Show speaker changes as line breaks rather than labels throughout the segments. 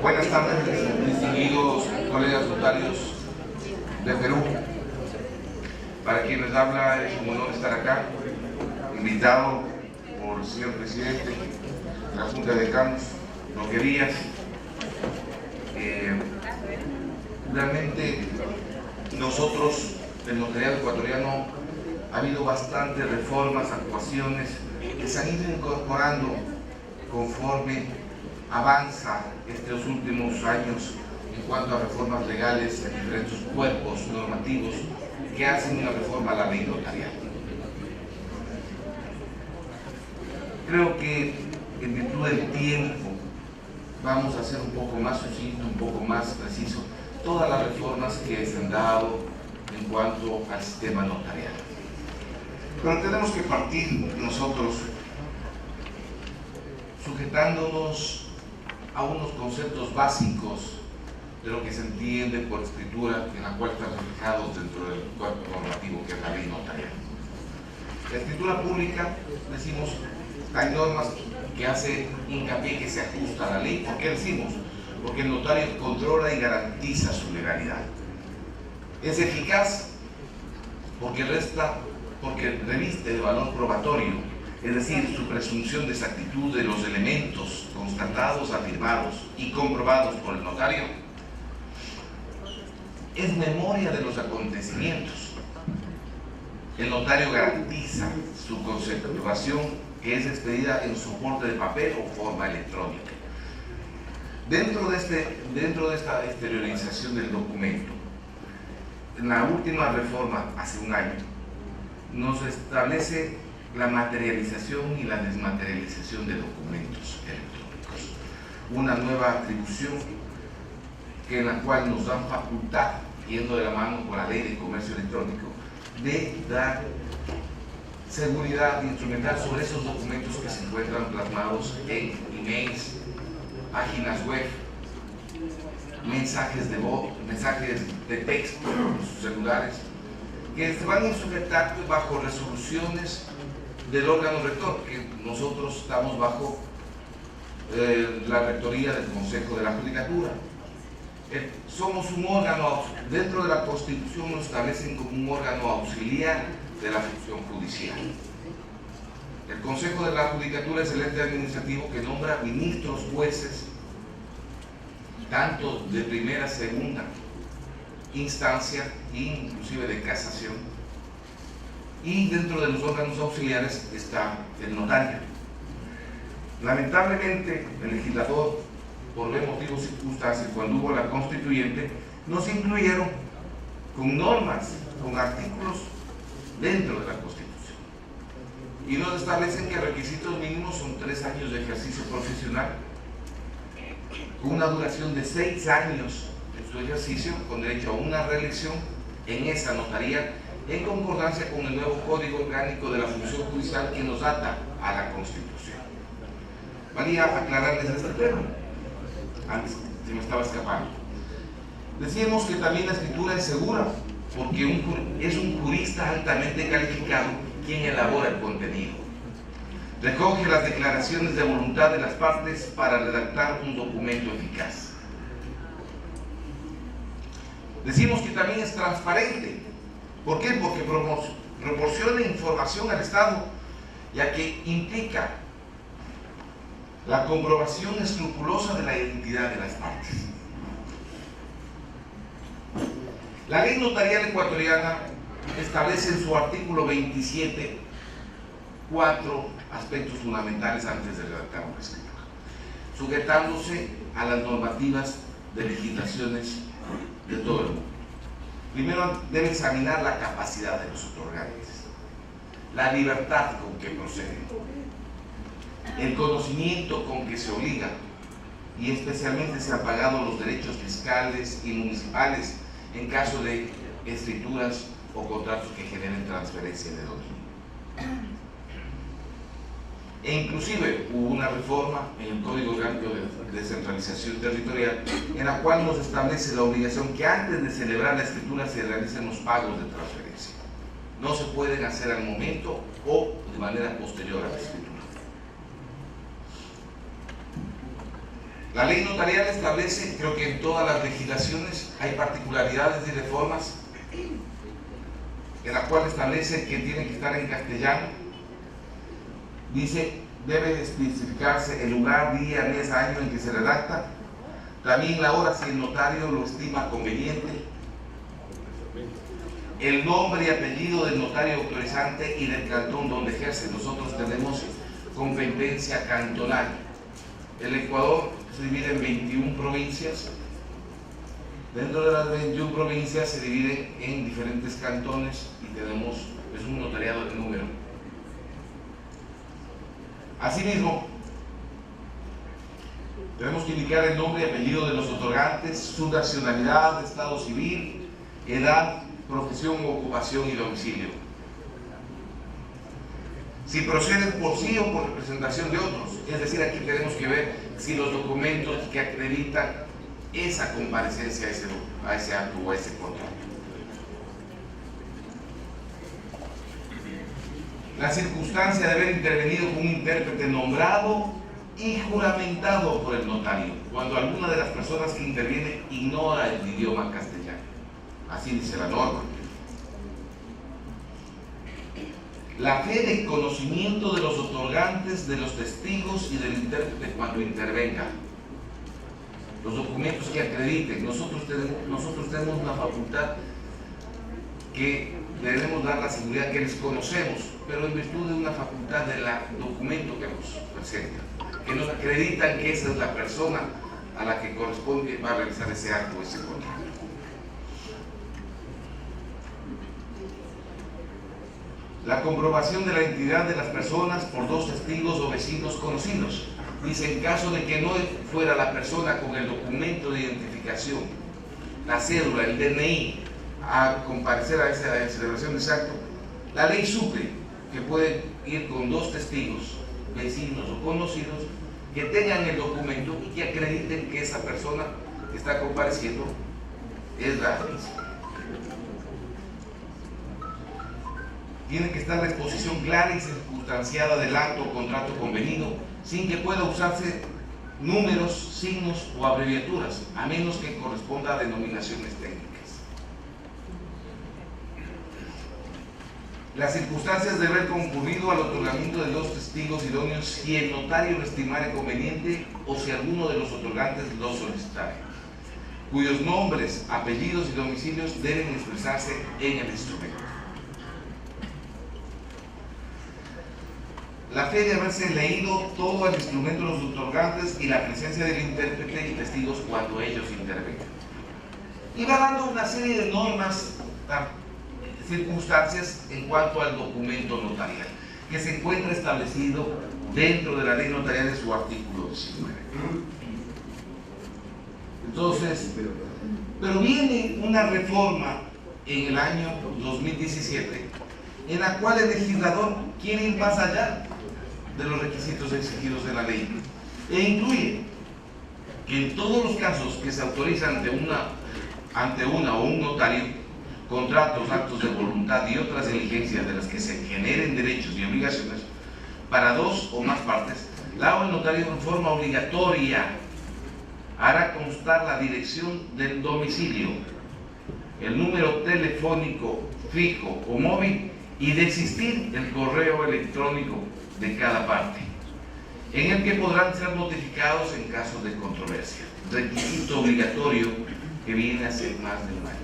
Buenas tardes, distinguidos colegas notarios de Perú. Para quienes habla, es un honor estar acá, invitado por el señor presidente de la Junta de Decanos, Roque Díaz. Realmente nosotros, el notariado ecuatoriano, ha habido bastantes reformas, actuaciones que se han ido incorporando conforme avanza estos últimos años en cuanto a reformas legales en diferentes cuerpos normativos que hacen una reforma a la ley notarial. Creo que en virtud del tiempo vamos a ser un poco más sucinto, un poco más preciso todas las reformas que se han dado en cuanto al sistema notarial. Pero tenemos que partir nosotros sujetándonos a unos conceptos básicos de lo que se entiende por escritura, en la cual están reflejados dentro del cuerpo normativo que es la ley notarial. La escritura pública, decimos, hay normas que hace hincapié que se ajusta a la ley. ¿Por qué decimos? Porque el notario controla y garantiza su legalidad. Es eficaz porque reviste de valor probatorio, es decir, su presunción de exactitud de los elementos constatados, afirmados y comprobados por el notario. Es memoria de los acontecimientos. El notario garantiza su conservación, que es expedida en soporte de papel o forma electrónica. Dentro de esta exteriorización del documento, en la última reforma, hace un año, nos establece la materialización y la desmaterialización de documentos electrónicos. Una nueva atribución en la cual nos dan facultad, yendo de la mano con la ley de comercio electrónico, de dar seguridad instrumental sobre esos documentos que se encuentran plasmados en emails, páginas web, mensajes de voz, mensajes de texto en sus celulares, que se van a sujetar bajo resoluciones del órgano rector, que nosotros estamos bajo la rectoría del Consejo de la Judicatura. Somos un órgano, dentro de la Constitución nos establecen como un órgano auxiliar de la función judicial. El Consejo de la Judicatura es el ente administrativo que nombra ministros, jueces, tanto de primera, segunda instancia, inclusive de casación, y dentro de los órganos auxiliares está el notario. Lamentablemente, el legislador, por motivos y circunstancias, cuando hubo la constituyente, nos incluyeron con normas, con artículos dentro de la Constitución, y nos establecen que requisitos mínimos son 3 años de ejercicio profesional, con una duración de 6 años en su ejercicio, con derecho a una reelección en esa notaría, en concordancia con el nuevo Código Orgánico de la Función Judicial que nos ata a la Constitución. Valía aclararles este tema, antes se me estaba escapando. Decíamos que también la escritura es segura, porque es un jurista altamente calificado quien elabora el contenido. Recoge las declaraciones de voluntad de las partes para redactar un documento eficaz. Decimos que también es transparente. ¿Por qué? Porque proporciona información al Estado, ya que implica la comprobación escrupulosa de la identidad de las partes. La ley notarial ecuatoriana establece en su artículo 27 4 aspectos fundamentales antes de redactar una escritura, sujetándose a las normativas de legislaciones de todo el mundo. Primero, debe examinar la capacidad de los otorgantes, la libertad con que proceden, el conocimiento con que se obliga, y especialmente se han pagado los derechos fiscales y municipales en caso de escrituras o contratos que generen transferencia de dominio. E inclusive hubo una reforma en el Código Orgánico de Descentralización Territorial en la cual nos establece la obligación que antes de celebrar la escritura se realicen los pagos de transferencia. No se pueden hacer al momento o de manera posterior a la escritura. La ley notarial establece, creo que en todas las legislaciones hay particularidades y reformas en la cual establece que tiene que estar en castellano. Dice, debe especificarse el lugar, día, mes, año en que se redacta, también la hora si el notario lo estima conveniente, el nombre y apellido del notario autorizante y del cantón donde ejerce. Nosotros tenemos competencia cantonal. El Ecuador se divide en 21 provincias. Dentro de las 21 provincias se dividen en diferentes cantones y tenemos, es un notariado de número. Asimismo, tenemos que indicar el nombre y apellido de los otorgantes, su nacionalidad, estado civil, edad, profesión u ocupación y domicilio. Si proceden por sí o por representación de otros, es decir, aquí tenemos que ver si los documentos que acreditan esa comparecencia a ese acto o a ese contrato. La circunstancia de haber intervenido con un intérprete nombrado y juramentado por el notario, cuando alguna de las personas que interviene ignora el idioma castellano. Así dice la norma. La fe de conocimiento de los otorgantes, de los testigos y del intérprete cuando intervenga. Los documentos que acrediten. Nosotros tenemos una facultad que debemos dar la seguridad que les conocemos, pero en virtud de una facultad del documento que nos presenta, que nos acreditan que esa es la persona a la que corresponde va a realizar ese acto o ese contrato. La comprobación de la identidad de las personas por dos testigos o vecinos conocidos. Dice, en caso de que no fuera la persona con el documento de identificación, la cédula, el DNI, a comparecer a esa celebración de ese acto, la ley suple que pueden ir con dos testigos, vecinos o conocidos, que tengan el documento y que acrediten que esa persona que está compareciendo es la misma. Tiene que estar la exposición clara y circunstanciada del acto o contrato convenido, sin que pueda usarse números, signos o abreviaturas, a menos que corresponda a denominaciones técnicas. Las circunstancias de haber concurrido al otorgamiento de dos testigos idóneos si el notario lo estimare conveniente o si alguno de los otorgantes lo solicitare, cuyos nombres, apellidos y domicilios deben expresarse en el instrumento. La fe de haberse leído todo el instrumento de los otorgantes y la presencia del intérprete y testigos cuando ellos intervengan. Y va dando una serie de normas, circunstancias en cuanto al documento notarial, que se encuentra establecido dentro de la ley notarial en su artículo 19. Entonces, pero viene una reforma en el año 2017 en la cual el legislador quiere ir más allá de los requisitos exigidos en la ley e incluye que en todos los casos que se autorizan ante una o un notario, contratos, actos de voluntad y otras diligencias de las que se generen derechos y obligaciones para dos o más partes, la o el notario en forma obligatoria hará constar la dirección del domicilio, el número telefónico fijo o móvil y de existir el correo electrónico de cada parte, en el que podrán ser notificados en caso de controversia, requisito obligatorio que viene a ser más de un año.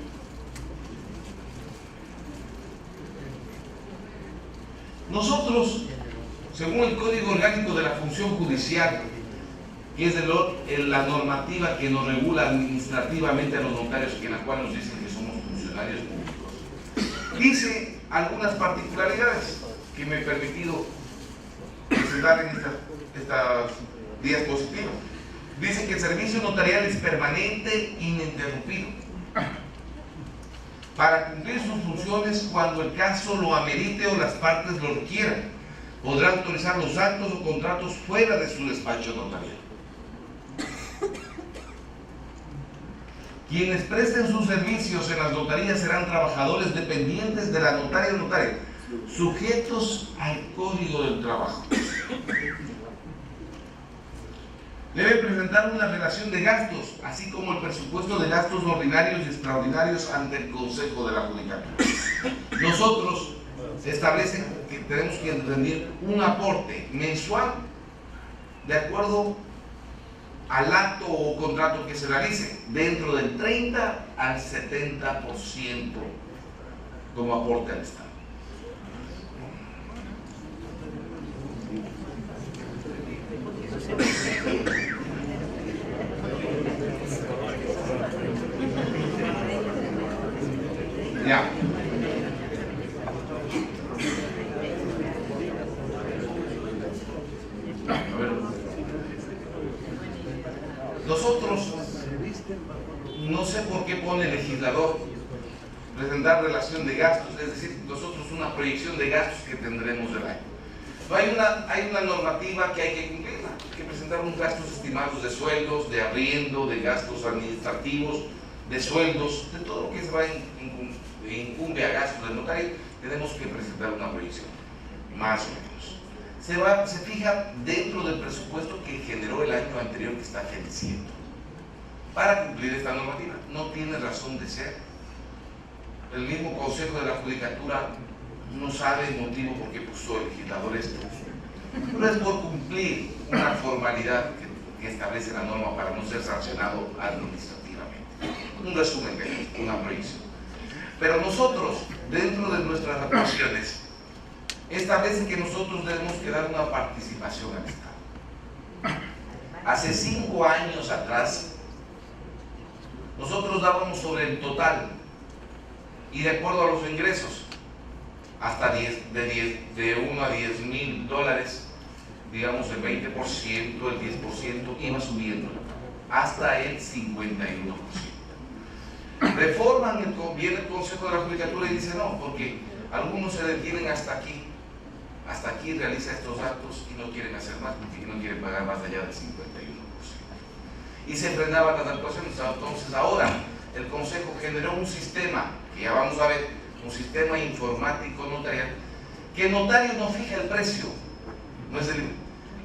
Nosotros, según el Código Orgánico de la Función Judicial, que es la normativa que nos regula administrativamente a los notarios, en la cual nos dicen que somos funcionarios públicos, dice algunas particularidades que me he permitido presentar en estas diapositivas. Dice que el servicio notarial es permanente e ininterrumpido para cumplir sus funciones cuando el caso lo amerite o las partes lo requieran. Podrá autorizar los actos o contratos fuera de su despacho notarial. Quienes presten sus servicios en las notarías serán trabajadores dependientes de la notaria o notario, sujetos al Código del Trabajo. Debe presentar una relación de gastos, así como el presupuesto de gastos ordinarios y extraordinarios ante el Consejo de la Judicatura. Nosotros establecen que tenemos que rendir un aporte mensual de acuerdo al acto o contrato que se realice, dentro del 30 al 70% como aporte al Estado. Ya. A ver. Nosotros, no sé por qué pone el legislador presentar relación de gastos, es decir, nosotros una proyección de gastos que tendremos del año. No hay una normativa que hay que cumplirla, hay que presentar unos gastos estimados de sueldos, de arriendo, de gastos administrativos, de sueldos, de todo lo que se va incumbe a gastos del notario, tenemos que presentar una proyección, más o menos. Se fija dentro del presupuesto que generó el año anterior que está feneciendo para cumplir esta normativa. No tiene razón de ser. El mismo Consejo de la Judicatura no sabe el motivo por qué puso el legislador esto, pero es por cumplir una formalidad que establece la norma para no ser sancionado administrativamente. Un resumen de una proyección. Pero nosotros, dentro de nuestras actuaciones, establece que nosotros debemos que dar una participación al Estado. Hace 5 años atrás, nosotros dábamos sobre el total y de acuerdo a los ingresos, hasta de 1 a 10 mil dólares, digamos el 20%, el 10% iba subiendo hasta el 51%. Reforman viene el Consejo de la Judicatura y dice no, porque algunos se detienen hasta aquí realiza estos actos y no quieren hacer más, porque no quieren pagar más allá del 51%. Y se frenaban las actuaciones. Entonces ahora el Consejo generó un sistema, que ya vamos a ver, un sistema informático notarial, que el notario no fija el precio,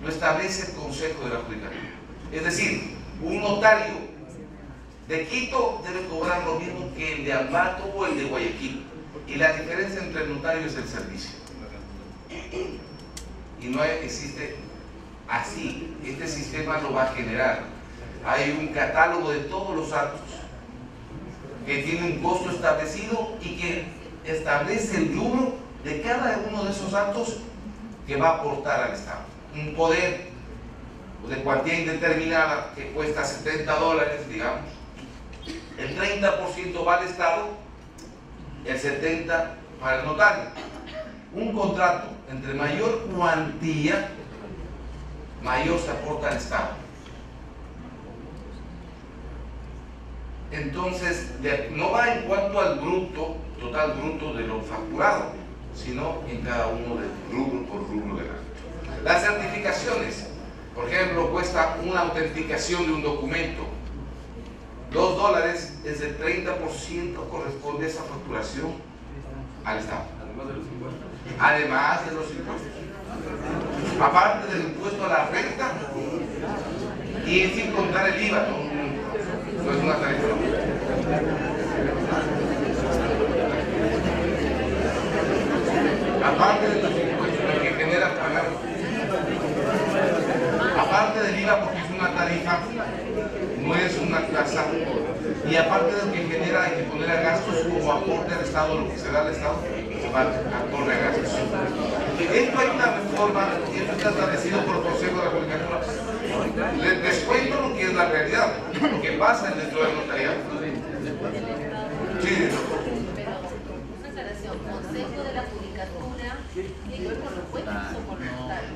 lo establece el Consejo de la Judicatura. Es decir, un notario de Quito debe cobrar lo mismo que el de Ambato o el de Guayaquil. Y la diferencia entre el notario es el servicio. Y no existe así. Este sistema lo va a generar. Hay un catálogo de todos los actos que tiene un costo establecido y que establece el rubro de cada uno de esos actos que va a aportar al Estado. Un poder de cuantía indeterminada que cuesta $70, digamos. El 30% va al Estado, el 70% para el notario. Un contrato entre mayor cuantía, mayor se aporta al Estado. Entonces, no va en cuanto al bruto, total bruto de lo facturado, sino en cada uno de rubro por rubro del acto. Las certificaciones, por ejemplo, cuesta una autenticación de un documento, $2, es el 30% corresponde a esa facturación al Estado. Además de los impuestos. Aparte del impuesto a la renta y sin contar el IVA, no es una tarifa. Aparte de los impuestos que genera pagar, aparte del IVA porque es una tarifa, no es una tasa, y aparte de lo que genera hay que poner a gastos como aporte al Estado, lo que se da al Estado, va a correr a gastos. Esto hay una reforma, y esto está establecido por el Consejo de la Judicatura. Les cuento lo que es la realidad, lo que pasa dentro del notariado. Sí.
Consejo de la Judicatura,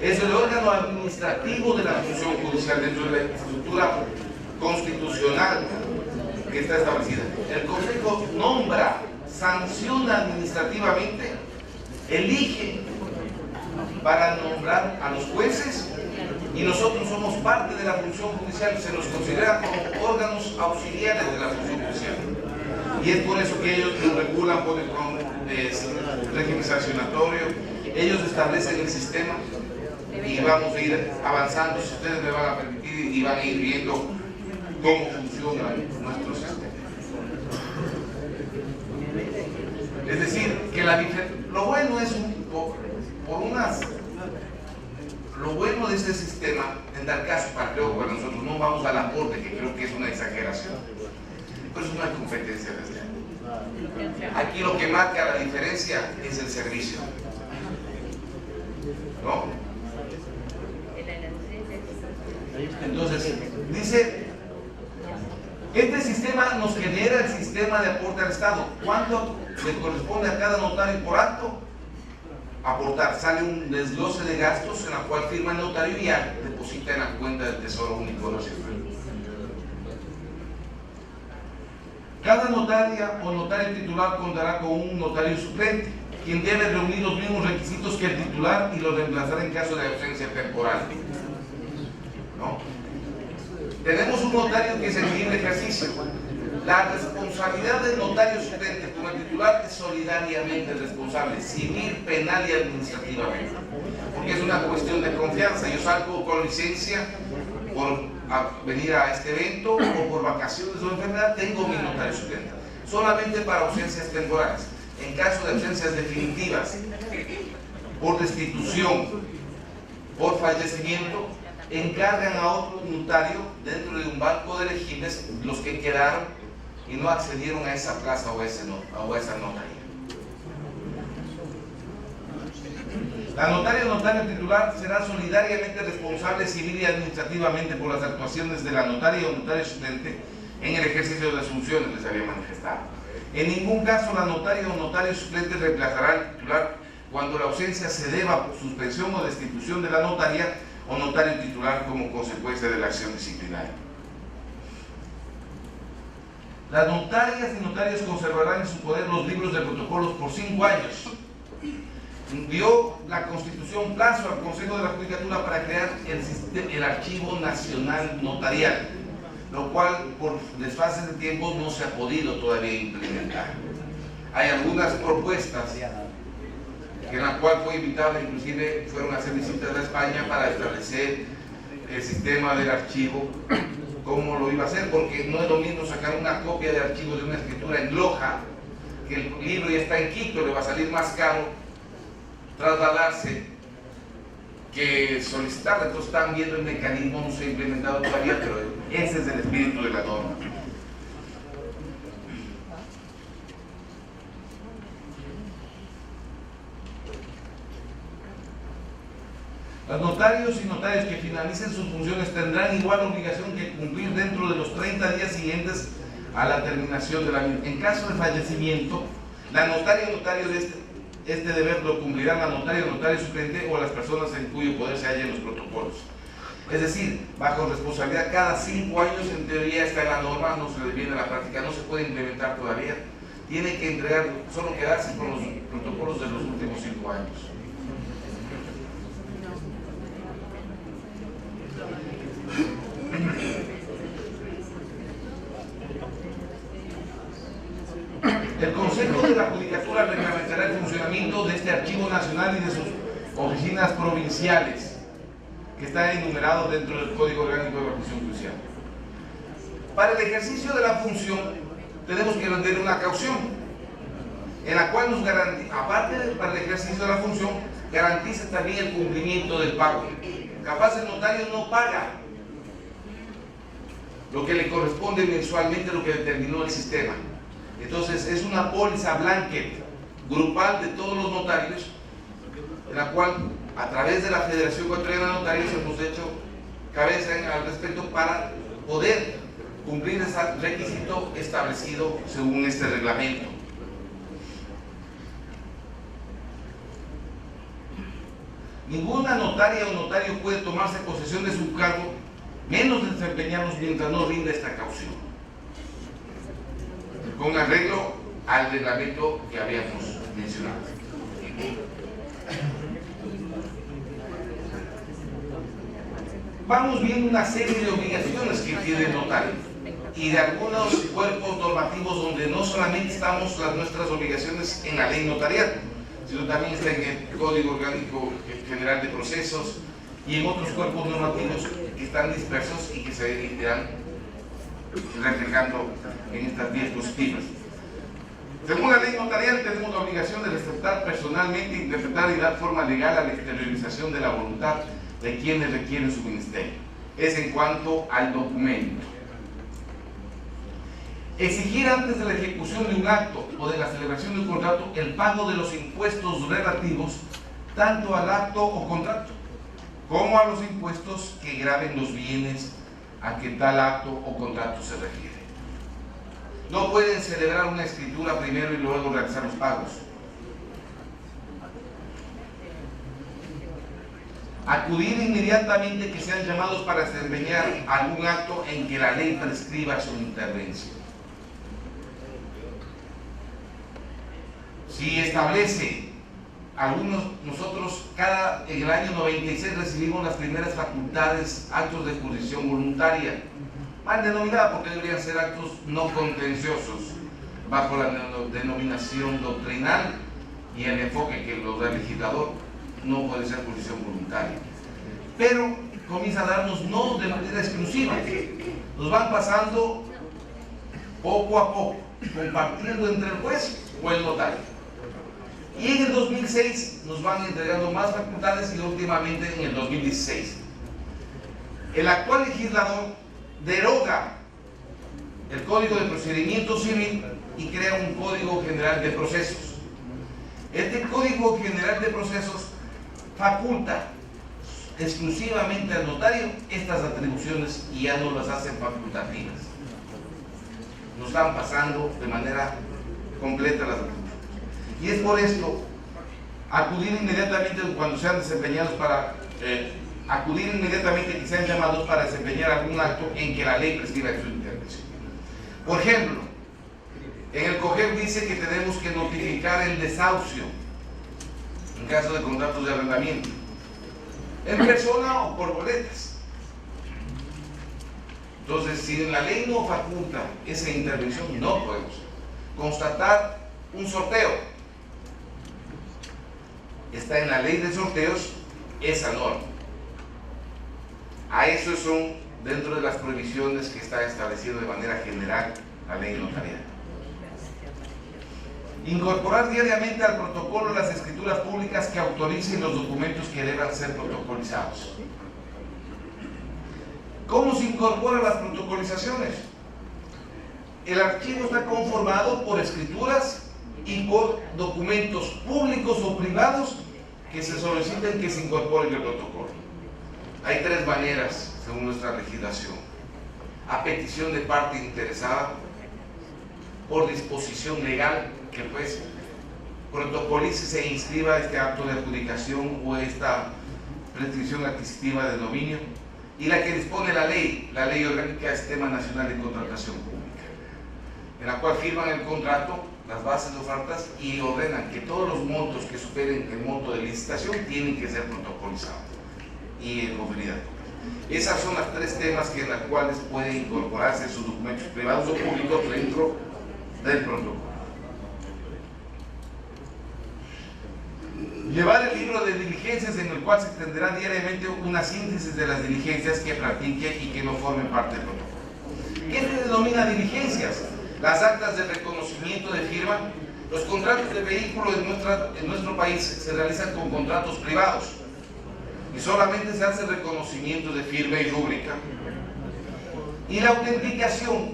es el órgano administrativo de la función judicial dentro de la estructura constitucional que está establecida. El Consejo nombra, sanciona administrativamente, elige para nombrar a los jueces y nosotros somos parte de la función judicial, se nos considera como órganos auxiliares de la función judicial. Y es por eso que ellos lo regulan, ponen con régimen sancionatorio, ellos establecen el sistema y y vamos a ir avanzando, si ustedes me van a permitir, y van a ir viendo cómo funciona nuestro sistema. Es decir, que lo bueno es lo bueno de este sistema, en tal caso, creo que nosotros no vamos al aporte, que creo que es una exageración, pero es una competencia desde aquí. Aquí lo que marca la diferencia es el servicio, ¿no? Entonces, dice, este sistema nos genera el sistema de aporte al Estado. ¿Cuánto le corresponde a cada notario por acto aportar? Sale un desglose de gastos en la cual firma el notario y ya deposita en la cuenta del Tesoro Único Nacional. Cada notaria o notario titular contará con un notario suplente, quien debe reunir los mismos requisitos que el titular y lo reemplazará en caso de ausencia temporal, ¿no? Tenemos un notario que es en libre ejercicio. La responsabilidad del notario suplente con el titular es solidariamente responsable, civil, penal y administrativamente, porque es una cuestión de confianza. Yo salgo con licencia por venir a este evento o por vacaciones o enfermedad, tengo mi notario suplente, solamente para ausencias temporales. En caso de ausencias definitivas, por destitución, por fallecimiento, encargan a otro notario dentro de un banco de elegibles los que quedaron y no accedieron a esa plaza o a esa notaría. La notaria o notario titular será solidariamente responsable civil y administrativamente por las actuaciones de la notaria o notario suplente en el ejercicio de las funciones, les había manifestado. En ningún caso la notaria o notario suplente reemplazará al titular cuando la ausencia se deba por suspensión o destitución de la notaria o notario titular como consecuencia de la acción disciplinaria. Las notarias y notarios conservarán en su poder los libros de protocolos por 5 años. Dio la Constitución plazo al Consejo de la Judicatura para crear el Archivo Nacional Notarial, lo cual por desfases de tiempo no se ha podido todavía implementar. Hay algunas propuestas en la cual fue invitado, inclusive fueron a hacer visitas a España para establecer el sistema del archivo, cómo lo iba a hacer, porque no es lo mismo sacar una copia de archivo de una escritura en Loja, que el libro ya está en Quito, le va a salir más caro trasladarse que solicitarla. Entonces están viendo el mecanismo, no se ha implementado todavía, pero ese es el espíritu de la norma. Los notarios y notarios que finalicen sus funciones tendrán igual obligación que cumplir dentro de los 30 días siguientes a la terminación de la misma. En caso de fallecimiento, la notaria o notario de este deber lo cumplirán la notaria o notario suplente o las personas en cuyo poder se hallen los protocolos. Es decir, bajo responsabilidad cada 5 años, en teoría está en la norma, no se le viene a la práctica, no se puede implementar todavía. Tiene que entregar, solo quedarse con los protocolos de los últimos 5 años. El Consejo de la Judicatura reglamentará el funcionamiento de este Archivo Nacional y de sus oficinas provinciales, que está enumerado dentro del Código Orgánico de la Función Judicial. Para el ejercicio de la función, tenemos que rendir una caución, en la cual nos garantiza, aparte para el ejercicio de la función, garantiza también el cumplimiento del pago. Capaz el notario no paga lo que le corresponde mensualmente, lo que determinó el sistema. Entonces es una póliza blanket grupal de todos los notarios, en la cual a través de la Federación Ecuatoriana de Notarios hemos hecho cabeza al respecto para poder cumplir ese requisito establecido según este reglamento. Ninguna notaria o notario puede tomarse posesión de su cargo, menos desempeñarlos mientras no rinda esta caución, con arreglo al reglamento que habíamos mencionado. Vamos viendo una serie de obligaciones que tiene el notario y de algunos cuerpos normativos donde no solamente estamos nuestras obligaciones en la ley notarial, sino también está en el Código Orgánico General de Procesos, y en otros cuerpos normativos que están dispersos y que se irán reflejando en estas vías positivas. Según la ley notarial, tenemos la obligación de respetar personalmente, interpretar y dar forma legal a la exteriorización de la voluntad de quienes requieren su ministerio. Es en cuanto al documento. Exigir antes de la ejecución de un acto o de la celebración de un contrato el pago de los impuestos relativos tanto al acto o contrato como a los impuestos que graven los bienes a que tal acto o contrato se refiere. No pueden celebrar una escritura primero y luego realizar los pagos. Acudir inmediatamente que sean llamados para desempeñar algún acto en que la ley prescriba su intervención. Si establece nosotros en el año 96 recibimos las primeras facultades, actos de jurisdicción voluntaria, mal denominada porque deberían ser actos no contenciosos, bajo la denominación doctrinal y el enfoque que lo da el legislador, no puede ser jurisdicción voluntaria. Pero comienza a darnos no de manera exclusiva, nos van pasando poco a poco, compartiendo entre el juez o el notario. Y en el 2006 nos van entregando más facultades y últimamente en el 2016. El actual legislador deroga el Código de Procedimiento Civil y crea un Código General de Procesos. Este Código General de Procesos faculta exclusivamente al notario estas atribuciones y ya no las hacen facultativas. Nos están pasando de manera completa las atribuciones. Y es por esto, acudir inmediatamente cuando sean desempeñados acudir inmediatamente que sean llamados para desempeñar algún acto en que la ley prescriba su intervención. Por ejemplo, en el COGEP dice que tenemos que notificar el desahucio en caso de contratos de arrendamiento, en persona o por boletas. Entonces, si la ley no faculta esa intervención, no podemos constatar un sorteo. Está en la ley de sorteos esa norma. A eso son dentro de las prohibiciones que está establecido de manera general la ley notarial. Incorporar diariamente al protocolo las escrituras públicas que autoricen los documentos que deban ser protocolizados. ¿Cómo se incorporan las protocolizaciones? El archivo está conformado por escrituras y por documentos públicos o privados que se soliciten que se incorporen el protocolo. Hay tres maneras, según nuestra legislación: a petición de parte interesada, por disposición legal, que pues protocolice, se inscriba este acto de adjudicación o esta prescripción adquisitiva de dominio, y la que dispone la ley orgánica del Sistema Nacional de Contratación Pública, en la cual firman el contrato, las bases de ofertas y ordenan que todos los montos que superen el monto de licitación tienen que ser protocolizados y conferidas. Esas son las tres temas en las cuales pueden incorporarse sus documentos privados o públicos dentro del protocolo. Llevar el libro de diligencias en el cual se extenderá diariamente una síntesis de las diligencias que practique y que no formen parte del protocolo. ¿Qué se denomina diligencias? Las actas de reconocimiento de firma. Los contratos de vehículo en nuestro país se realizan con contratos privados y solamente se hace reconocimiento de firma y rúbrica. Y la autenticación,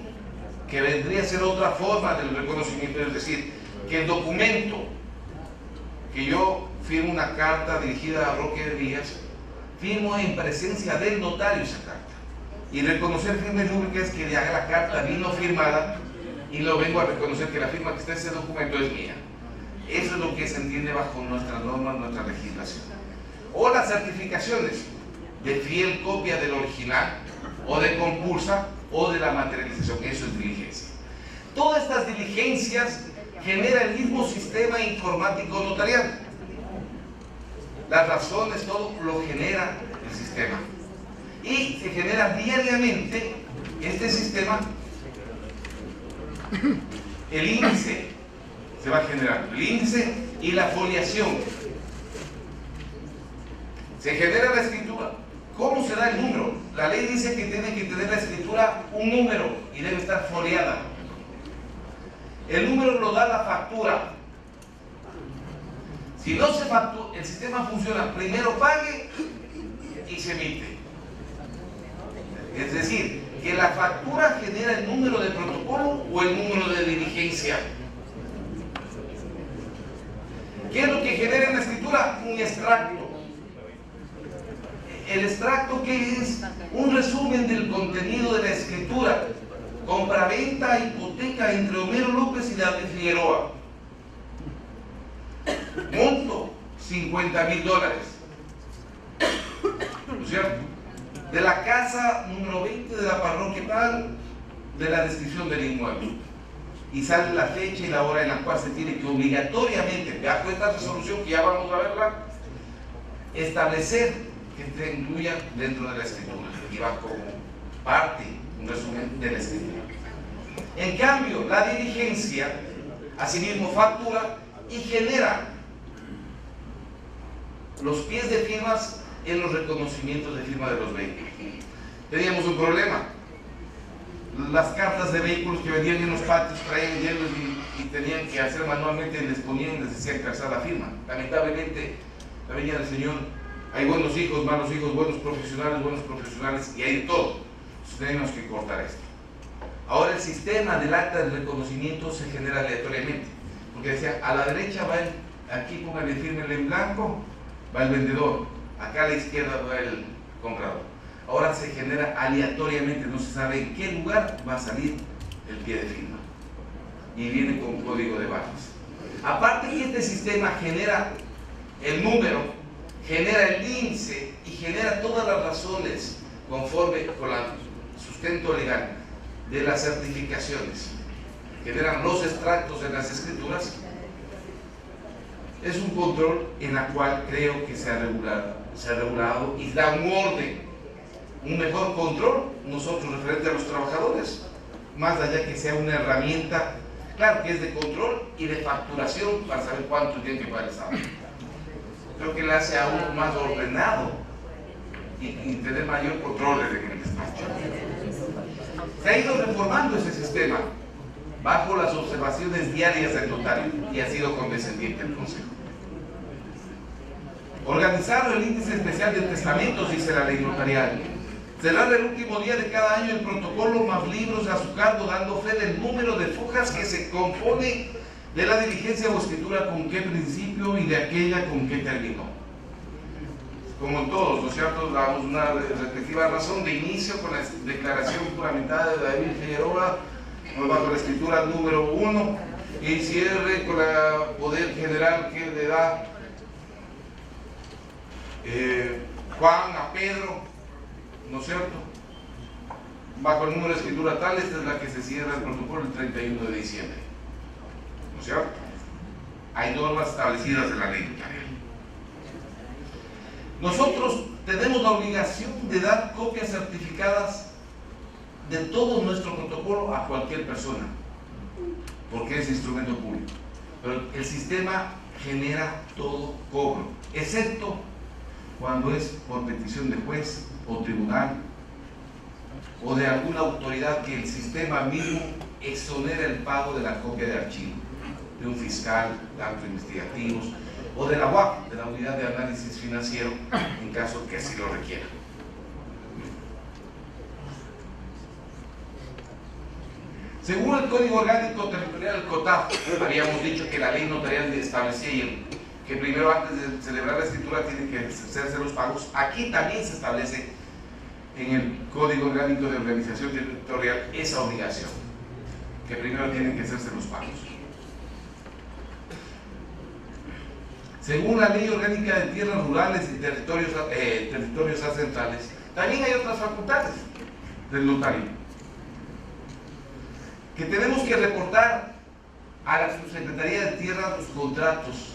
que vendría a ser otra forma del reconocimiento, es decir, que el documento, que yo firmo una carta dirigida a Roque de Díaz, firmo en presencia del notario esa carta. Y reconocer firma y rúbrica es que ya la carta vino firmada y lo vengo a reconocer que la firma que está en ese documento es mía. Eso es lo que se entiende bajo nuestras normas, nuestra legislación. O las certificaciones de fiel copia del original, o de compulsa, o de la materialización. Eso es diligencia. Todas estas diligencias generan el mismo sistema informático notarial. Las razones, todo lo genera el sistema. Y se genera diariamente este sistema. El índice se va generando, el índice y la foliación. Se genera la escritura, ¿Cómo se da el número? La ley dice que tiene que tener la escritura un número y debe estar foliada. El número lo da la factura. Si no se factura, el sistema funciona, primero pague y se emite. Es decir, que la factura genera el número de protocolo o el número de diligencia. ¿Qué es lo que genera en la escritura? Un extracto. El extracto, ¿qué es? Un resumen del contenido de la escritura. Compraventa, hipoteca entre Homero López y David Figueroa. Monto, $50,000. ¿No es cierto? De la casa número 20 de la parroquia tal, de la descripción del inmueble. Y sale la fecha y la hora en la cual se tiene que obligatoriamente, bajo esta resolución que ya vamos a verla, establecer que se incluya dentro de la escritura y va como parte, un resumen de la escritura. En cambio, la diligencia, asimismo factura y genera los pies de firmas en los reconocimientos de firma de los vehículos. Teníamos un problema. Las cartas de vehículos que vendían en los patios traían hielos y tenían que hacer manualmente, les ponían y les decían calzar la firma. Lamentablemente, la venida del Señor, hay buenos hijos, malos hijos, buenos profesionales y hay de todo. Entonces tenemos que cortar esto. Ahora el sistema del acta de reconocimiento se genera aleatoriamente, porque decía, a la derecha va aquí póngale firme en blanco, va el vendedor, acá a la izquierda va el comprador. Ahora se genera aleatoriamente, no se sabe en qué lugar va a salir el pie de firma y viene con código de barras. Aparte que este sistema genera el número, genera el índice y genera todas las razones conforme con el sustento legal de las certificaciones, generan los extractos de las escrituras. Es un control en la cual creo que se ha regulado y da un orden, un mejor control nosotros referente a los trabajadores, más allá que sea una herramienta, claro que es de control y de facturación para saber cuánto tiene que pagar el sábado. Creo que le hace aún más ordenado y tener mayor control en el despacho. Se ha ido reformando ese sistema bajo las observaciones diarias del notario y ha sido condescendiente el Consejo. Organizar el índice especial de testamentos, dice la ley notarial. Cerrar el último día de cada año el protocolo más libros a su cargo, dando fe del número de fojas que se compone de la diligencia o escritura con qué principio y de aquella con qué terminó. Como en todos, ¿no es cierto? Damos una respectiva razón de inicio con la declaración juramentada de David Figueroa, bajo la escritura número 1, y cierre con el poder general que le da Juan a Pedro, ¿no es cierto? Bajo el número de escritura tal, esta es la que se cierra el protocolo el 31 de diciembre, ¿no es cierto? Hay normas establecidas en la ley notarial. Nosotros tenemos la obligación de dar copias certificadas de todo nuestro protocolo a cualquier persona, porque es instrumento público. Pero el sistema genera todo cobro, excepto cuando es por petición de juez o tribunal o de alguna autoridad que el sistema mismo exonera el pago de la copia de archivo, de un fiscal, de actos investigativos o de la UAF, de la Unidad de Análisis Financiero, en caso que así lo requiera. Según el Código Orgánico Territorial del COTAF, habíamos dicho que la ley notarial establecía que primero, antes de celebrar la escritura, tienen que hacerse los pagos. Aquí también se establece en el Código Orgánico de Organización Territorial esa obligación, que primero tienen que hacerse los pagos. Según la Ley Orgánica de Tierras Rurales y Territorios Ancestrales, también hay otras facultades del notario, que tenemos que reportar a la Subsecretaría de Tierras los contratos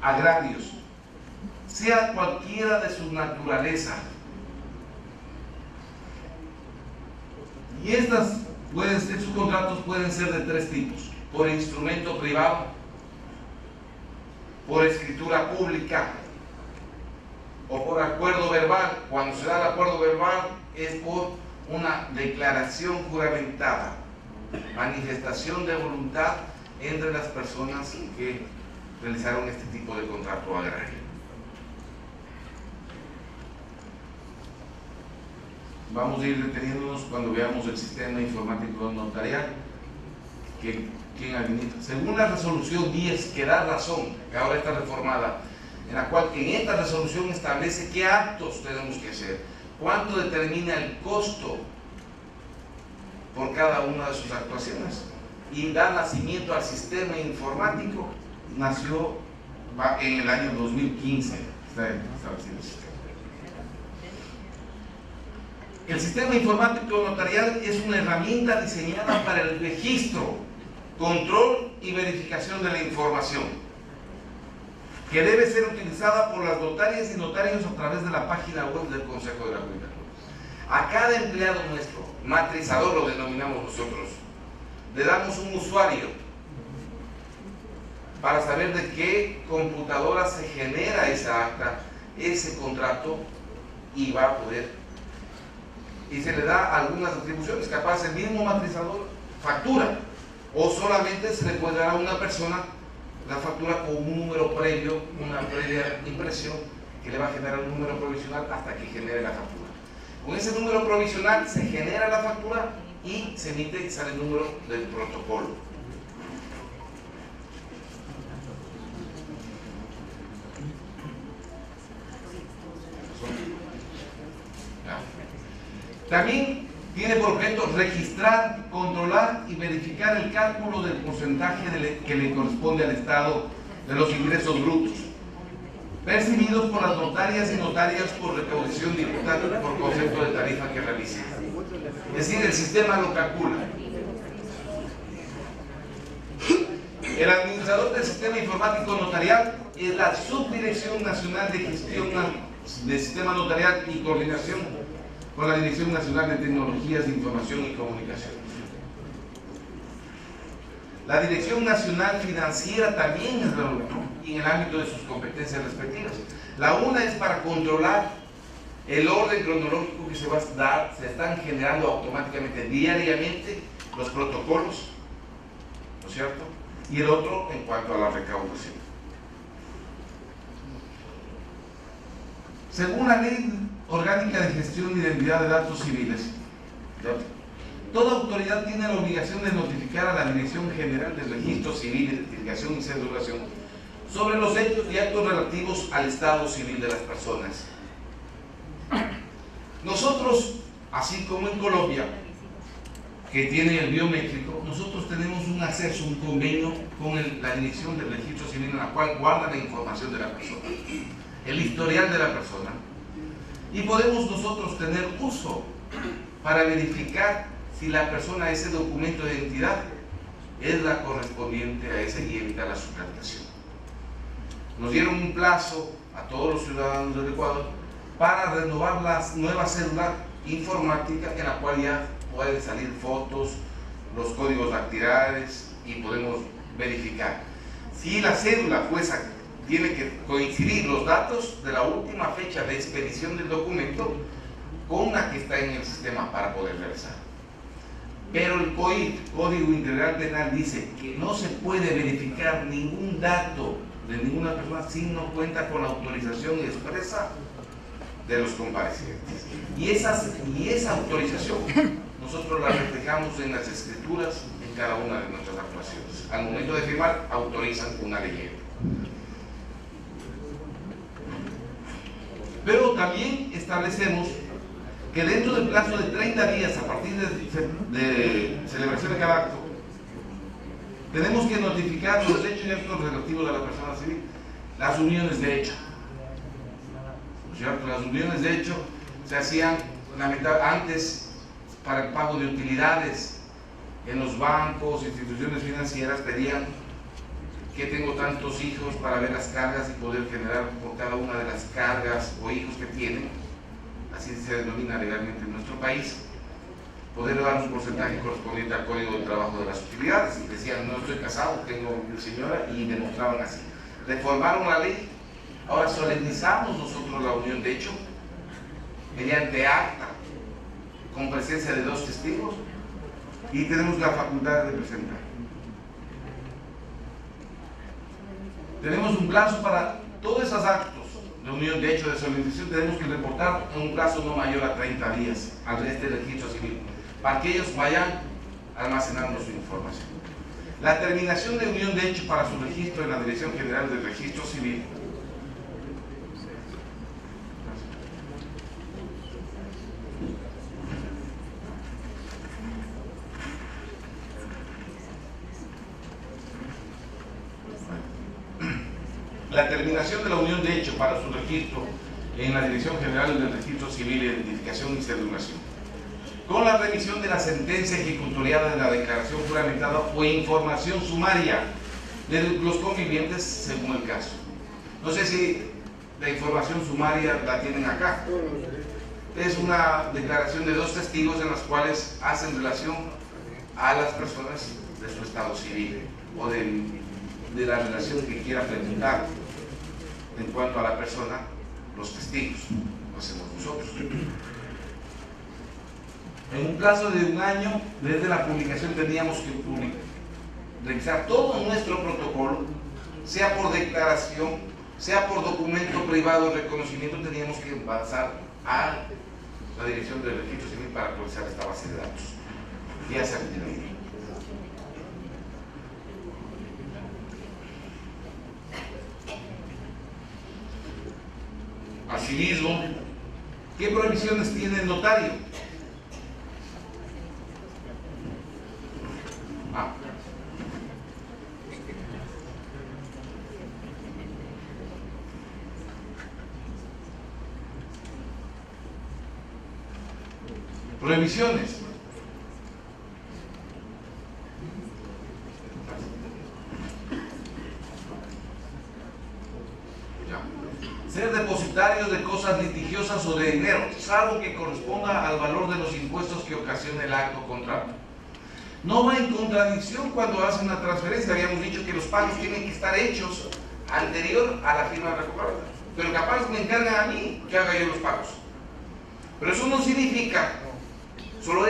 agrarios, sea cualquiera de su naturaleza. Y estos contratos pueden ser de tres tipos: por instrumento privado, por escritura pública o por acuerdo verbal. Cuando se da el acuerdo verbal es por una declaración juramentada, manifestación de voluntad entre las personas que realizaron este tipo de contrato agrario. Vamos a ir deteniéndonos cuando veamos el sistema informático notarial. ¿Quién administra? Según la resolución 10, que da razón, que ahora está reformada, en la cual en esta resolución establece qué actos tenemos que hacer, cuánto determina el costo por cada una de sus actuaciones, y da nacimiento al sistema informático. Nació en el año 2015, está establecido el sistema. El sistema informático notarial es una herramienta diseñada para el registro, control y verificación de la información, que debe ser utilizada por las notarias y notarios a través de la página web del Consejo de la Judicatura. A cada empleado nuestro, matrizador lo denominamos nosotros, le damos un usuario para saber de qué computadora se genera esa acta, ese contrato, y va a poder, y se le da algunas atribuciones. Capaz el mismo matrizador factura, o solamente se le puede dar a una persona la factura con un número previo, una previa impresión que le va a generar un número provisional hasta que genere la factura. Con ese número provisional se genera la factura y se emite y sale el número del protocolo. También tiene por objeto registrar, controlar y verificar el cálculo del porcentaje que le corresponde al Estado de los ingresos brutos percibidos por las notarias y notarias por recaudación directa por concepto de tarifa que realicen. Es decir, el sistema lo calcula. El administrador del sistema informático notarial es la Subdirección Nacional de Gestión del Sistema Notarial y coordinación con la Dirección Nacional de Tecnologías de Información y Comunicación. La Dirección Nacional Financiera también es la una, y en el ámbito de sus competencias respectivas. La una es para controlar el orden cronológico que se va a dar, se están generando automáticamente, diariamente, los protocolos, ¿no es cierto? Y el otro en cuanto a la recaudación. Según la Ley Orgánica de Gestión y Identidad de Datos Civiles, toda autoridad tiene la obligación de notificar a la Dirección General de Registro Civil, Identificación y Cedulación sobre los hechos y actos relativos al estado civil de las personas. Nosotros, así como en Colombia, que tiene el biométrico, nosotros tenemos un acceso, un convenio con la Dirección del Registro Civil, en la cual guarda la información de la persona, el historial de la persona, y podemos nosotros tener uso para verificar si la persona, ese documento de identidad, es la correspondiente a ese y evitar la suplantación. Nos dieron un plazo a todos los ciudadanos del Ecuador para renovar la nueva cédula informática, en la cual ya pueden salir fotos, los códigos dactilares, y podemos verificar si la cédula tiene que coincidir los datos de la última fecha de expedición del documento con la que está en el sistema para poder realizar. Pero el COIP, Código Integral Penal, dice que no se puede verificar ningún dato de ninguna persona si no cuenta con la autorización expresa de los comparecientes. Y esa autorización nosotros la reflejamos en las escrituras en cada una de nuestras actuaciones. Al momento de firmar, autorizan una leyenda. Pero también establecemos que dentro del plazo de 30 días a partir de celebración de cada acto, tenemos que notificar los hechos y actos relativos a la persona civil, las uniones de hecho. ¿No es cierto? Las uniones de hecho se hacían antes para el pago de utilidades en los bancos, instituciones financieras, pedían que tengo tantos hijos para ver las cargas y poder generar por cada una de las cargas o hijos que tienen, así se denomina legalmente en nuestro país, poder dar un porcentaje correspondiente al Código de Trabajo de las Utilidades. Y decían, no estoy casado, tengo señora, y demostraban así. Reformaron la ley Ahora solemnizamos nosotros la unión de hecho mediante acta, con presencia de 2 testigos, y tenemos la facultad de presentar. Tenemos un plazo para todos esos actos de unión de hecho de solemnización, tenemos que reportar en un plazo no mayor a 30 días al registro civil, para que ellos vayan almacenando su información. La terminación de unión de hecho para su registro en la Dirección General del Registro Civil la terminación de la unión de hecho para su registro en la Dirección General del Registro Civil, Identificación y Cedulación, con la remisión de la sentencia ejecutoriada de la declaración juramentada o información sumaria de los convivientes según el caso. No sé si la información sumaria la tienen acá. Es una declaración de 2 testigos en las cuales hacen relación a las personas de su estado civil o de la relación que quiera preguntar en cuanto a la persona, los testigos, lo hacemos nosotros. En un plazo de 1 año desde la publicación teníamos que revisar todo nuestro protocolo, sea por declaración, sea por documento privado de reconocimiento, teníamos que pasar a la Dirección del Registro Civil para actualizar esta base de datos. Ya se ha cumplido. Asimismo, ¿qué prohibiciones tiene el notario? Prohibiciones. Ser depositarios de cosas litigiosas o de dinero, salvo que corresponda al valor de los impuestos que ocasiona el acto contrario. No va en contradicción cuando hace una transferencia. Habíamos dicho que los pagos tienen que estar hechos anterior a la firma recogedora, pero capaz me encargan a mí que haga yo los pagos. Pero eso no significa, solo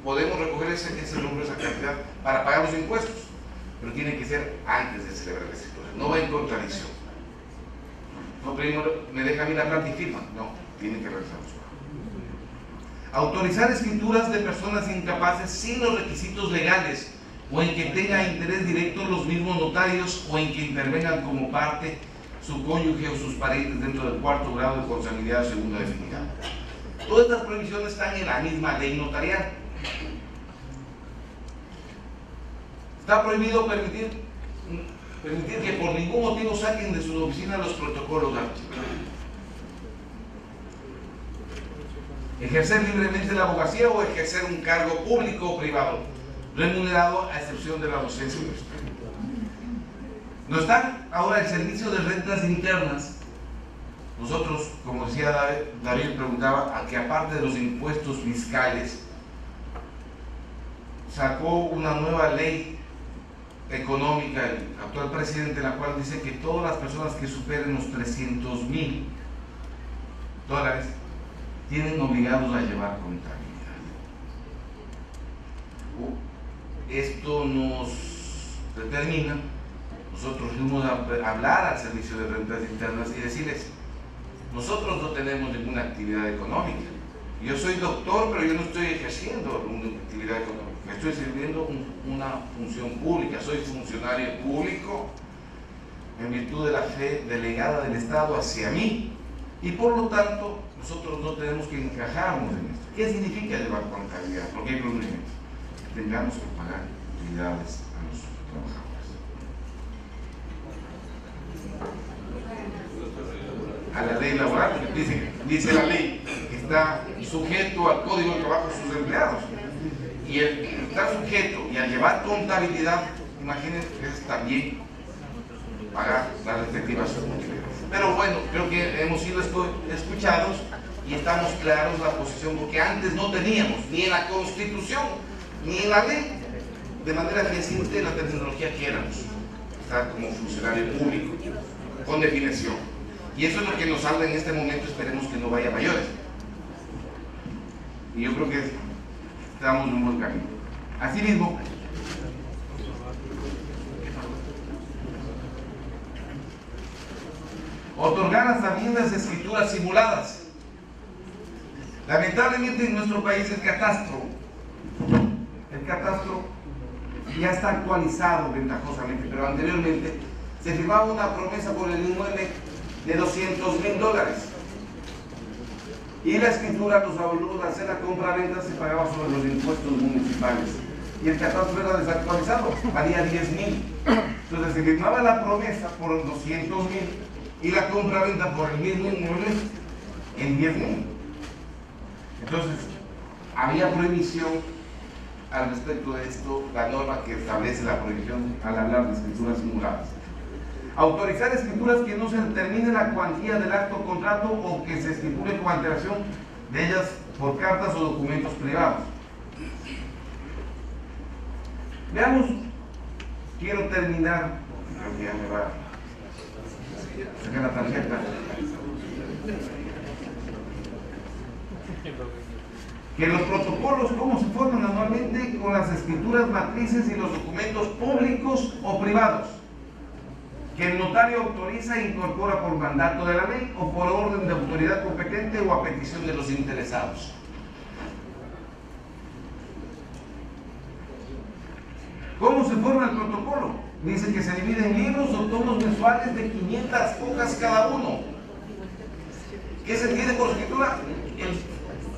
podemos recoger ese número, esa cantidad para pagar los impuestos, pero tiene que ser antes de celebrar la escritura. No va en contradicción. No, primero me deja a mí la plata y firma. No, tiene que realizar los pagos. Autorizar escrituras de personas incapaces sin los requisitos legales o en que tenga interés directo los mismos notarios o en que intervengan como parte su cónyuge o sus parientes dentro del 4º grado de consanguinidad o segunda definida. Todas estas prohibiciones están en la misma ley notarial. Está prohibido permitir que por ningún motivo saquen de su oficina los protocolos de archivo. Ejercer libremente la abogacía o ejercer un cargo público o privado, remunerado a excepción de la docencia universitaria. No está ahora el servicio de rentas internas. Nosotros, como decía David, preguntaba a que aparte de los impuestos fiscales, sacó una nueva ley económica el actual presidente, la cual dice que todas las personas que superen los $300,000 tienen obligados a llevar contabilidad. Esto nos determina, nosotros fuimos a hablar al servicio de rentas internas y decirles: nosotros no tenemos ninguna actividad económica. Yo soy doctor, pero yo no estoy ejerciendo una actividad económica. Estoy sirviendo una función pública. Soy funcionario público en virtud de la fe delegada del Estado hacia mí. Y por lo tanto, nosotros no tenemos que encajarnos en esto. ¿Qué significa llevar contabilidad? Porque hay procedimientos. Tengamos que pagar utilidades a los trabajadores. A la ley laboral, porque dice la ley que está sujeto al Código de Trabajo de sus empleados. Y el estar sujeto y al llevar contabilidad, imagínense, es también pagar las respectivas utilidades. Pero bueno, creo que hemos sido escuchados y estamos claros la posición, porque antes no teníamos ni en la Constitución ni en la ley, de manera fehaciente la terminología que éramos, estar como funcionario público. con definición. Y eso es lo que nos salva en este momento, esperemos que no vaya a mayores. Y yo creo que estamos en un buen camino. Asimismo, otorgar a sabiendas escrituras simuladas. Lamentablemente en nuestro país el catastro ya está actualizado ventajosamente, pero anteriormente se firmaba una promesa por el inmueble de $200,000 y la escritura, los abonos de hacer la compra-venta se pagaba sobre los impuestos municipales y el catastro era desactualizado, valía $10,000. Entonces se firmaba la promesa por $200,000 y la compra-venta por el mismo inmueble en $10,000. Entonces había prohibición al respecto de esto, la norma que establece la prohibición al hablar de escrituras simuladas. Autorizar escrituras que no se determine la cuantía del acto o contrato o que se estipule con alteración de ellas por cartas o documentos privados. Veamos, quiero terminar, creo que ya me va a sacar la tarjeta. Que los protocolos, cómo se forman anualmente con las escrituras matrices y los documentos públicos o privados, que el notario autoriza e incorpora por mandato de la ley o por orden de autoridad competente o a petición de los interesados. ¿Cómo se forma el protocolo? Dice que se divide en libros o tomos mensuales de 500 hojas cada uno. ¿Qué se entiende por escritura?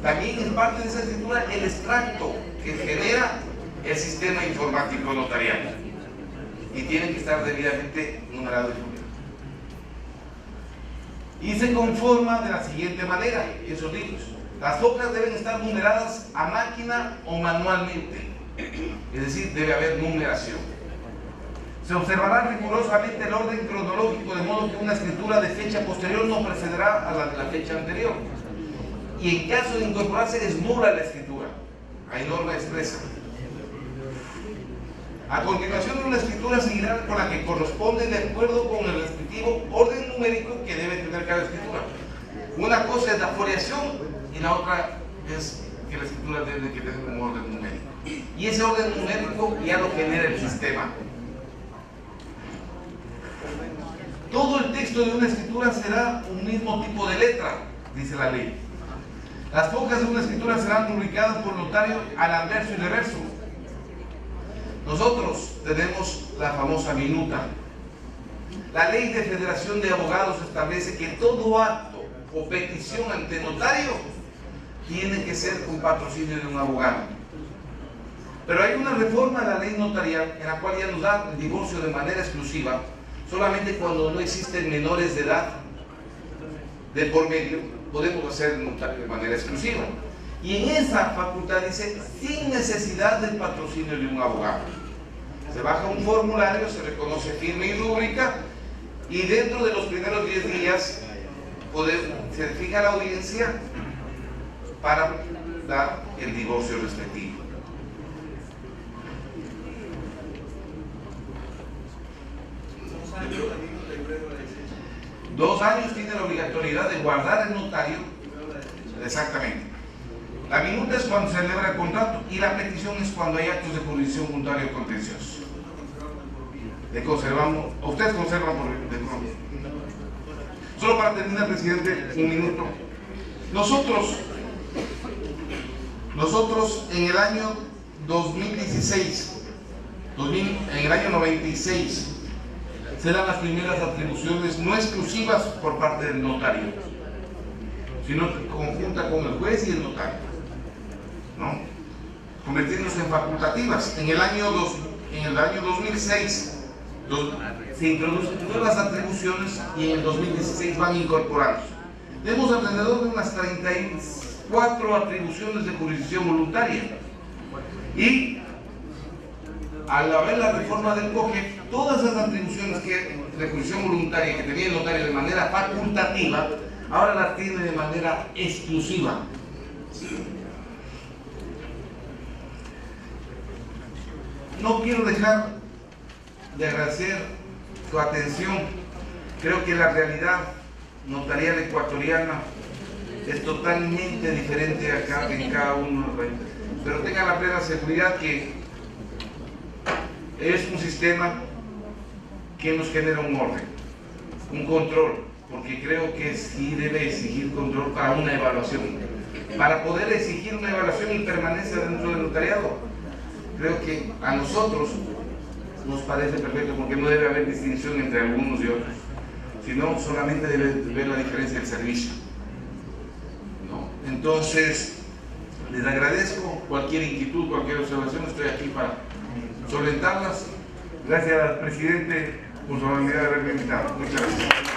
También es parte de esa escritura el extracto que genera el sistema informático notarial y tienen que estar debidamente numerados y se conforma de la siguiente manera esos libros. Las hojas deben estar numeradas a máquina o manualmente, es decir, debe haber numeración. Se observará rigurosamente el orden cronológico, de modo que una escritura de fecha posterior no precederá a la de la fecha anterior. Y en caso de incorporarse es nula la escritura. Hay norma expresa. A continuación de una escritura seguirá con la que corresponde de acuerdo con el respectivo orden numérico que debe tener cada escritura. Una cosa es la foliación y la otra es que la escritura debe tener un orden numérico. Y ese orden numérico ya lo genera el sistema. Todo el texto de una escritura será un mismo tipo de letra, dice la ley. Las hojas de una escritura serán publicadas por notario al anverso y reverso. Nosotros tenemos la famosa minuta. La ley de Federación de Abogados establece que todo acto o petición ante notario tiene que ser con patrocinio de un abogado. Pero hay una reforma a la ley notarial en la cual ya nos da el divorcio de manera exclusiva, solamente cuando no existen menores de edad de por medio podemos hacer el notario de manera exclusiva. Y en esa facultad dice, sin necesidad del patrocinio de un abogado. Se baja un formulario, se reconoce firma y rúbrica, y dentro de los primeros 10 días se fija la audiencia para dar el divorcio respectivo. Dos años tiene la obligatoriedad de guardar el notario. Exactamente. La minuta es cuando se celebra el contrato y la petición es cuando hay actos de jurisdicción voluntaria o contencioso. Le conservamos, ustedes conservan por de pronto. Solo para terminar, presidente, un minuto. Nosotros en el año 2016, en el año 96, se dan las primeras atribuciones no exclusivas por parte del notario, sino conjunta con el juez y el notario, ¿no? Convirtiéndose en facultativas. En el año 2006 se introducen nuevas atribuciones y en el 2016 van incorporados. Tenemos alrededor de unas 34 atribuciones de jurisdicción voluntaria y al haber la reforma del COGE, todas esas atribuciones de jurisdicción voluntaria que tenía el notario de manera facultativa, ahora las tiene de manera exclusiva. No quiero dejar de agradecer su atención Creo que la realidad notarial ecuatoriana es totalmente diferente acá en cada uno de los países. Pero tengan la plena seguridad que es un sistema que nos genera un orden, un control, porque creo que sí debe exigir control para una evaluación. Para poder exigir una evaluación y permanencia dentro del notariado, creo que a nosotros nos parece perfecto, porque no debe haber distinción entre algunos y otros, sino solamente debe ver la diferencia del servicio, ¿no? Entonces, les agradezco cualquier inquietud, cualquier observación, estoy aquí para solventarlas. Gracias, presidente, por su amabilidad de haberme invitado. Muchas gracias.